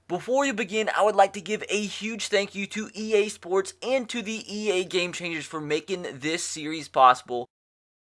Before we begin, I would like to give a huge thank you to EA Sports and to the EA Game Changers for making this series possible.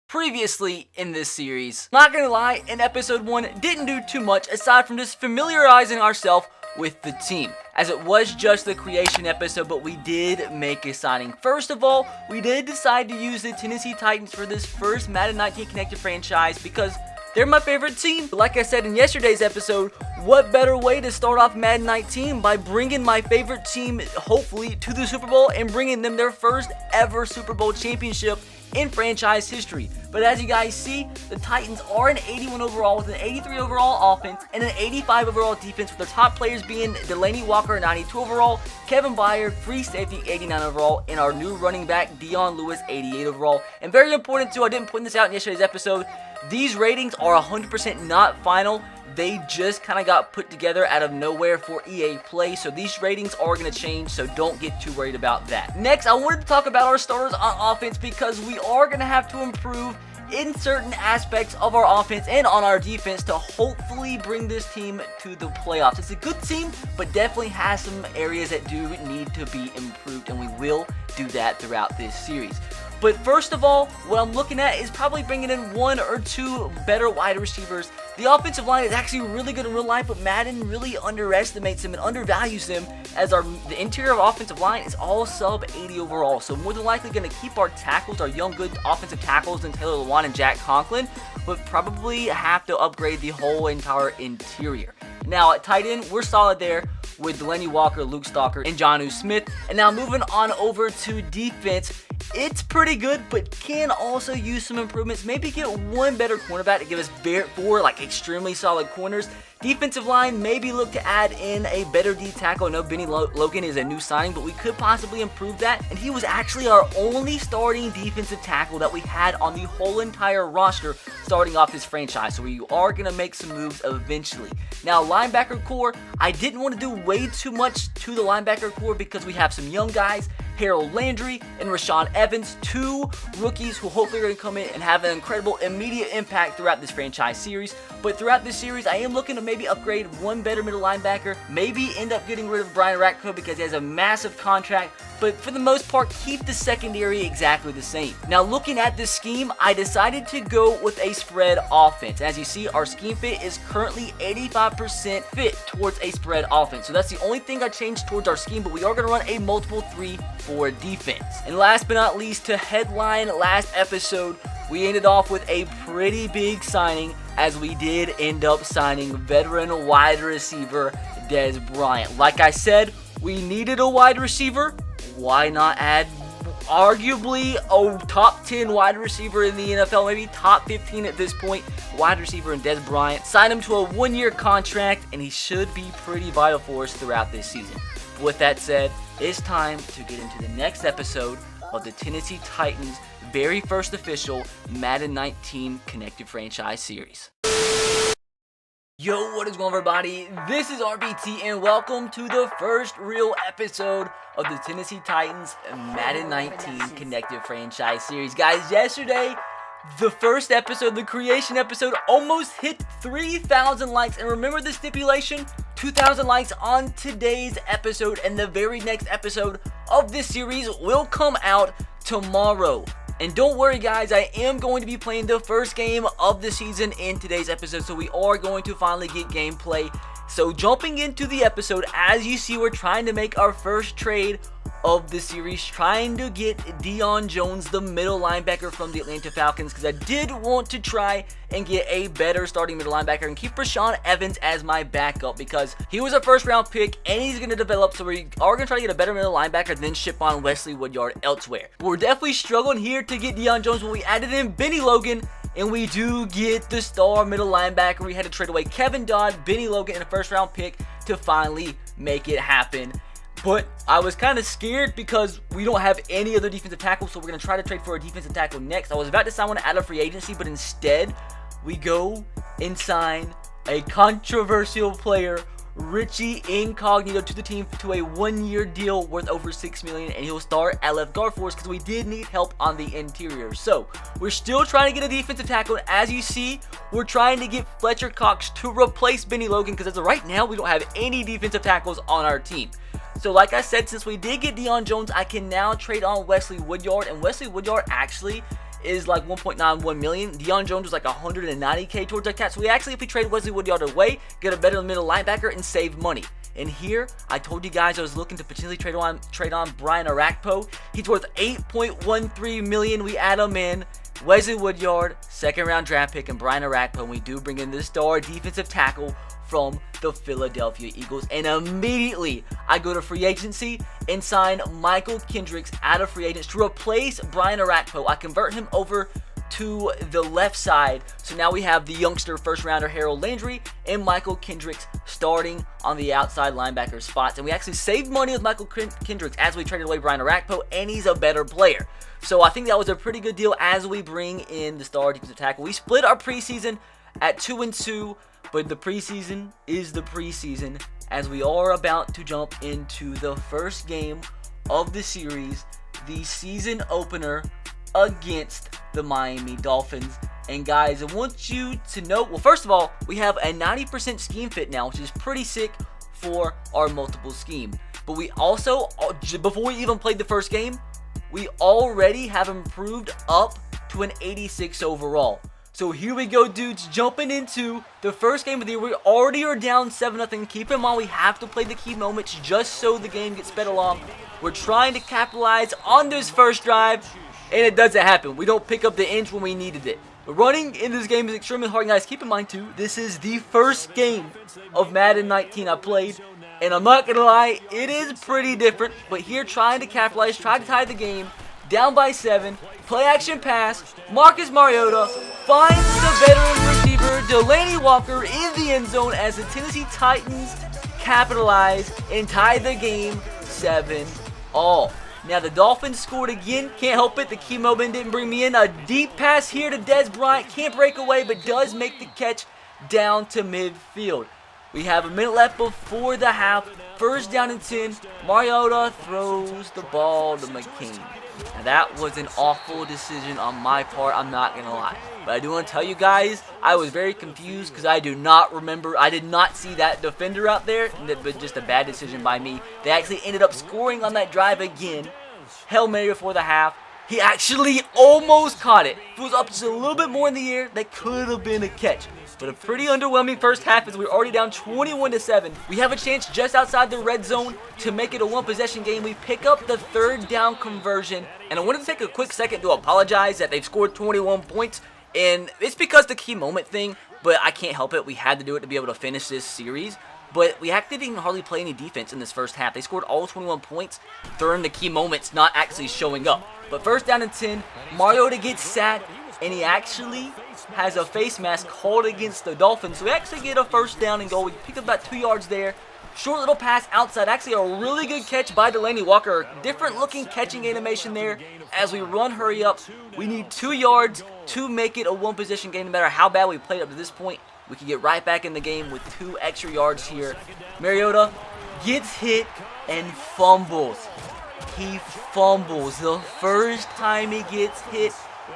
Previously in this series, not gonna lie, in episode 1 didn't do too much aside from just familiarizing ourselves with the team, as it was just the creation episode, but we did make a signing. First of all, we did decide to use the Tennessee Titans for this first Madden 19 connected franchise because they're my favorite team. Like I said in yesterday's episode, what better way to start off Madden 19 by bringing my favorite team, hopefully, to the Super Bowl and bringing them their first ever Super Bowl championship in franchise history. But as you guys see, the Titans are an 81 overall with an 83 overall offense and an 85 overall defense, with their top players being Delaney Walker, 92 overall, Kevin Byard, free safety, 89 overall, and our new running back, Dion Lewis, 88 overall. And very important too, I didn't point this out in yesterday's episode, these ratings are 100% not final. They just kind of got put together out of nowhere for EA Play, so these ratings are going to change, so don't get too worried about that. Next, I wanted to talk about our starters on offense because we are going to have to improve in certain aspects of our offense and on our defense to hopefully bring this team to the playoffs. It's a good team, but definitely has some areas that do need to be improved, and we will do that throughout this series. But first of all, what I'm looking at is probably bringing in one or two better wide receivers. The offensive line is actually really good in real life, but Madden really underestimates them and undervalues them, as the interior of offensive line is all sub 80 overall. So more than likely going to keep our tackles, our young good offensive tackles in Taylor Lewan and Jack Conklin, but probably have to upgrade the whole entire interior. Now at tight end, we're solid there with Delaney Walker, Luke Stalker, and Jonnu Smith. And now moving on over to defense, it's pretty good, but can also use some improvements. Maybe get one better cornerback to give us four extremely solid corners. Defensive line, maybe look to add in a better D tackle. I know Benny Logan is a new signing, but we could possibly improve that. And he was actually our only starting defensive tackle that we had on the whole entire roster starting off this franchise. So we are going to make some moves eventually. Now, linebacker core, I didn't want to do way too much to the linebacker core because we have some young guys, Harold Landry and Rashaan Evans, two rookies who hopefully are going to come in and have an incredible immediate impact throughout this franchise series. But throughout this series, I am looking to maybe upgrade one better middle linebacker, maybe end up getting rid of Brian Ratko because he has a massive contract, but for the most part, keep the secondary exactly the same. Now, looking at this scheme, I decided to go with a spread offense. As you see, our scheme fit is currently 85% fit towards a spread offense. So that's the only thing I changed towards our scheme, but we are going to run a multiple 3-4 defense. And last but not least, to headline last episode, we ended off with a pretty big signing, as we did end up signing veteran wide receiver Dez Bryant. Like I said, we needed a wide receiver. Why not add arguably a top 10 wide receiver in the NFL, maybe top 15 at this point, wide receiver in Dez Bryant. Sign him to a one-year contract, and he should be pretty vital for us throughout this season. But with that said, it's time to get into the next episode of the Tennessee Titans' very first official Madden 19 connected franchise series. Yo, what is going on, everybody? This is RBT, and welcome to the first real episode of the Tennessee Titans Madden 19 connected franchise series. Guys, yesterday, the first episode, the creation episode, almost hit 3,000 likes. And remember the stipulation? 2,000 likes on today's episode, and the very next episode of this series will come out tomorrow. And don't worry, guys, I am going to be playing the first game of the season in today's episode, so we are going to finally get gameplay. So jumping into the episode, as you see, we're trying to make our first trade of the series, trying to get Deion Jones, the middle linebacker from the Atlanta Falcons, because I did want to try and get a better starting middle linebacker and keep Rashaan Evans as my backup because he was a first round pick and he's going to develop, so we are going to try to get a better middle linebacker than ship on Wesley Woodyard elsewhere. But we're definitely struggling here to get Deion Jones, but we added in Benny Logan, and we do get the star middle linebacker. We had to trade away Kevin Dodd, Benny Logan, and a first round pick to finally make it happen. But I was kind of scared because we don't have any other defensive tackles, so we're going to try to trade for a defensive tackle next. I was about to sign one out of free agency, but instead we go and sign a controversial player Richie Incognito to the team to a 1-year deal worth over $6 million, and he'll start at left guard for us because we did need help on the interior. So we're still trying to get a defensive tackle, and as you see, we're trying to get Fletcher Cox to replace Benny Logan because as of right now, we don't have any defensive tackles on our team. So like I said, since we did get Deion Jones, I can now trade on Wesley Woodyard, and Wesley Woodyard actually is like 1.91 million. Deion Jones was like 190K towards that cat. So we actually, if we trade Wesley Woodyard away, get a better middle linebacker and save money. And here, I told you guys I was looking to potentially trade on Brian Arakpo. He's worth 8.13 million. We add him in. Wesley Woodyard, second round draft pick, and Brian Arakpo. And we do bring in the star defensive tackle from the Philadelphia Eagles, and immediately I go to free agency and sign Michael Kendricks out of free agents to replace Brian Arakpo. I convert him over to the left side, so now we have the youngster first rounder Harold Landry and Michael Kendricks starting on the outside linebacker spots, and we actually saved money with Michael Kendricks as we traded away Brian Arakpo, and he's a better player. So I think that was a pretty good deal as we bring in the star defensive tackle. We split our preseason at 2-2. But the preseason is the preseason, as we are about to jump into the first game of the series, the season opener against the Miami Dolphins. And guys, I want you to know, well, first of all, we have a 90% scheme fit now, which is pretty sick for our multiple scheme. But we also, before we even played the first game, we already have improved up to an 86 overall. So here we go, dudes, jumping into the first game of the year. We already are down 7-0. Keep in mind, we have to play the key moments just so the game gets sped along. We're trying to capitalize on this first drive, and it doesn't happen. We don't pick up the inch when we needed it. But running in this game is extremely hard, guys. Keep in mind, too, this is the first game of Madden 19 I played. And I'm not going to lie, it is pretty different. But here, trying to capitalize, try to tie the game. Down by 7, play action pass, Marcus Mariota finds the veteran receiver Delaney Walker in the end zone as the Tennessee Titans capitalize and tie the game 7-all. Now the Dolphins scored again, can't help it, the key moment didn't bring me in. A deep pass here to Dez Bryant, can't break away but does make the catch down to midfield. We have a minute left before the half, first down and 10, Mariota throws the ball to McCain. Now that was an awful decision on my part, I'm not going to lie. But I do want to tell you guys, I was very confused because I do not remember, I did not see that defender out there, but just a bad decision by me. They actually ended up scoring on that drive again. Hail Mary before the half. He actually almost caught it. If it was up just a little bit more in the air, that could have been a catch. But a pretty underwhelming first half as we're already down 21-7. We have a chance just outside the red zone to make it a one-possession game. We pick up the third down conversion. And I wanted to take a quick second to apologize that they've scored 21 points. And it's because the key moment thing, but I can't help it. We had to do it to be able to finish this series. But we actually didn't hardly play any defense in this first half. They scored all 21 points during the key moments, not actually showing up. But first down and 10, Mariota gets sacked, and he actually has a face mask called against the Dolphins. So we actually get a first down and goal. We pick up about 2 yards there. Short little pass outside. Actually a really good catch by Delaney Walker. Different looking catching animation there as we run hurry up. We need 2 yards to make it a one possession game. No matter how bad we played up to this point, we can get right back in the game with 2 extra yards here. Mariota gets hit and fumbles. He fumbles. The first time he gets hit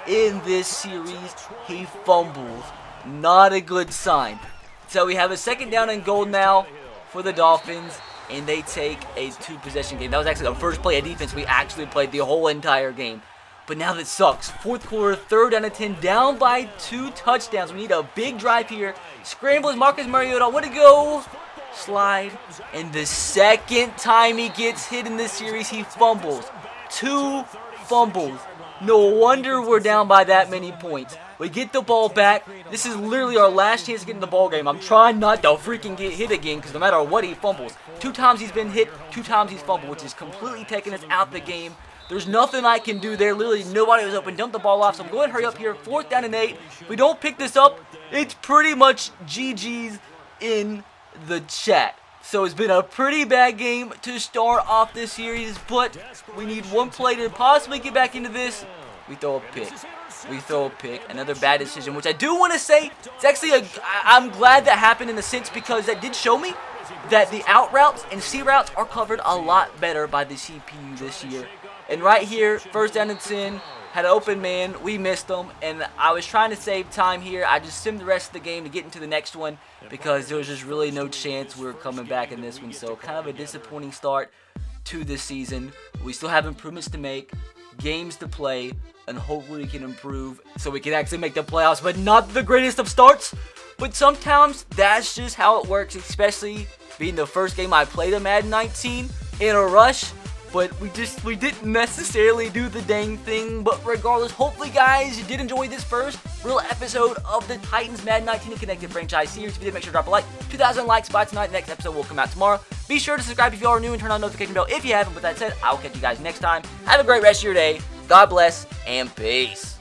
in this series, he fumbles. Not a good sign. So we have a second down and goal now for the Dolphins, and they take a 2-possession game. That was actually the first play of defense we actually played the whole entire game. But now that sucks. Fourth quarter, third down and 10, down by 2 touchdowns. We need a big drive here. Scrambles Marcus Mariota. Way to go. Slide. And the second time he gets hit in this series, he fumbles. 2 fumbles. No wonder we're down by that many points. We get the ball back. This is literally our last chance to get in the ball game. I'm trying not to freaking get hit again because no matter what, he fumbles. 2 times he's been hit, 2 times he's fumbled, which is completely taking us out the game. There's nothing I can do there. Literally nobody was open. Dump the ball off, so I'm going to hurry up here. 4th down and 8. If we don't pick this up, it's pretty much GG's in the chat. So it's been a pretty bad game to start off this series, but we need one play to possibly get back into this. We throw a pick. We throw a pick. Another bad decision, which I do want to say, it's actually I'm glad that happened in a sense because that did show me that the out routes and C routes are covered a lot better by the CPU this year. And right here, first down and 10, had an open man, we missed him, and I was trying to save time here. I just simmed the rest of the game to get into the next one because there was just really no chance we were coming back in this one. So kind of a disappointing start to this season. We still have improvements to make, games to play, and hopefully we can improve so we can actually make the playoffs, but not the greatest of starts. But sometimes that's just how it works, especially being the first game I played of Madden 19 in a rush. But we didn't necessarily do the dang thing. But regardless, hopefully guys, you did enjoy this first real episode of the Titans Madden 19 Connected franchise series. If you did, make sure to drop a like. 2,000 likes by tonight. The next episode will come out tomorrow. Be sure to subscribe if you are new and turn on the notification bell if you haven't. With that said, I'll catch you guys next time. Have a great rest of your day. God bless and peace.